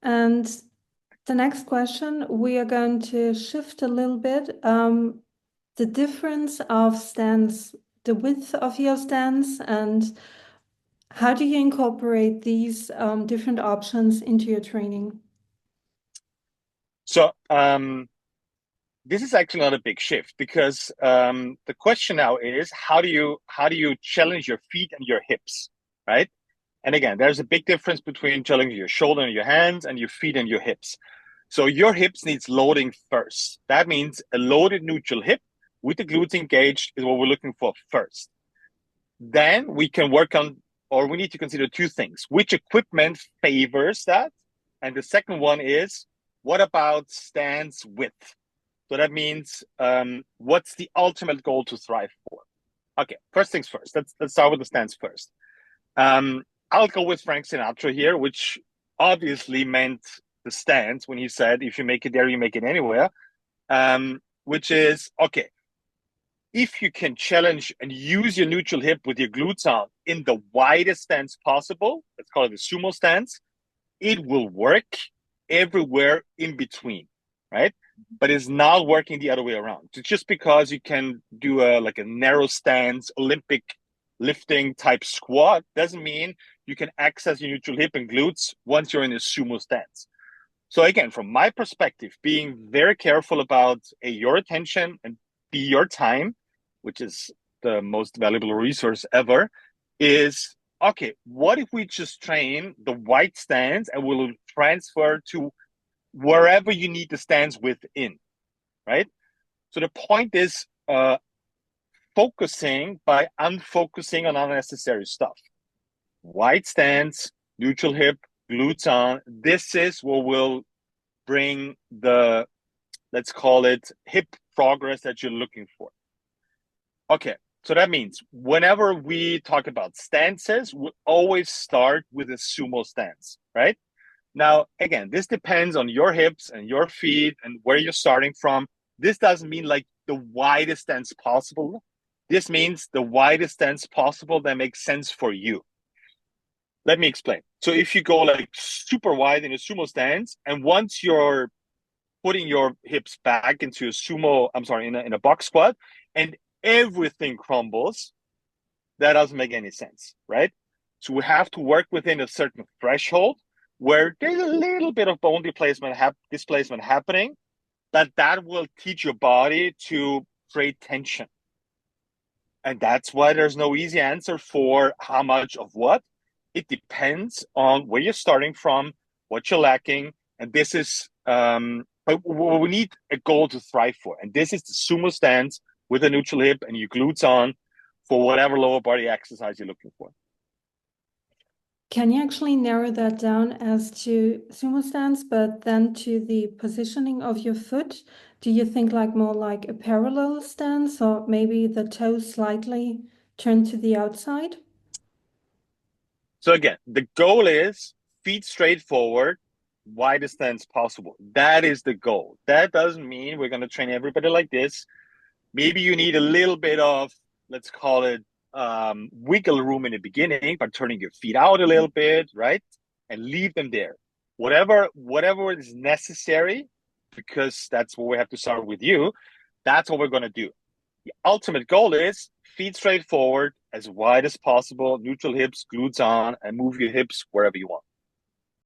And the next question, we are going to shift a little bit. The difference of stance, the width of your stance, and how do you incorporate these different options into your training? So this is actually not a big shift because the question now is how do you challenge your feet and your hips, right? And again, there's a big difference between challenging your shoulder and your hands and your feet and your hips. So your hips needs loading first. That means a loaded neutral hip with the glutes engaged is what we're looking for first. Then we can work on, or we need to consider two things. Which equipment favors that? And the second one is, what about stance width? So that means, what's the ultimate goal to thrive for? Okay, first things first. Let's start with the stance first. I'll go with Frank Sinatra here, which obviously meant the stance when he said, if you make it there, you make it anywhere. Which is, okay, if you can challenge and use your neutral hip with your glutes on in the widest stance possible, let's call it the sumo stance, it will work everywhere in between, right? But it's not working the other way around. So just because you can do like a narrow stance, Olympic lifting type squat, doesn't mean you can access your neutral hip and glutes once you're in a sumo stance. So again, from my perspective, being very careful about your attention and your time, which is the most valuable resource ever, is okay, what if we just train the wide stance and we'll transfer to wherever you need the stance within, right? So the point is focusing by unfocusing on unnecessary stuff. Wide stance, neutral hip, glutes on. This is what will bring the, let's call it, hip progress that you're looking for. Okay, so that means whenever we talk about stances, we always start with a sumo stance, right? Now, again, this depends on your hips and your feet and where you're starting from. This doesn't mean like the widest stance possible. This means the widest stance possible that makes sense for you. Let me explain. So if you go like super wide in a sumo stance, and once you're putting your hips back into a sumo, I'm sorry, in a box squat, and everything crumbles, that doesn't make any sense, right? So we have to work within a certain threshold where there's a little bit of bone displacement happening, that will teach your body to create tension. And that's why there's no easy answer for how much of what. It depends on where you're starting from, what you're lacking, and this is but we need a goal to thrive for. And this is the sumo stance with a neutral hip and your glutes on for whatever lower body exercise you're looking for. Can you actually narrow that down as to sumo stance, but then to the positioning of your foot? Do you think like more like a parallel stance or maybe the toes slightly turned to the outside? So again, the goal is feet straight forward, widest stance possible. That is the goal. That doesn't mean we're going to train everybody like this. Maybe you need a little bit of, let's call it, wiggle room in the beginning by turning your feet out a little bit, right? And leave them there. Whatever is necessary, because that's what we have to start with you, that's what we're going to do. The ultimate goal is feet straight forward, as wide as possible, neutral hips, glutes on, and move your hips wherever you want.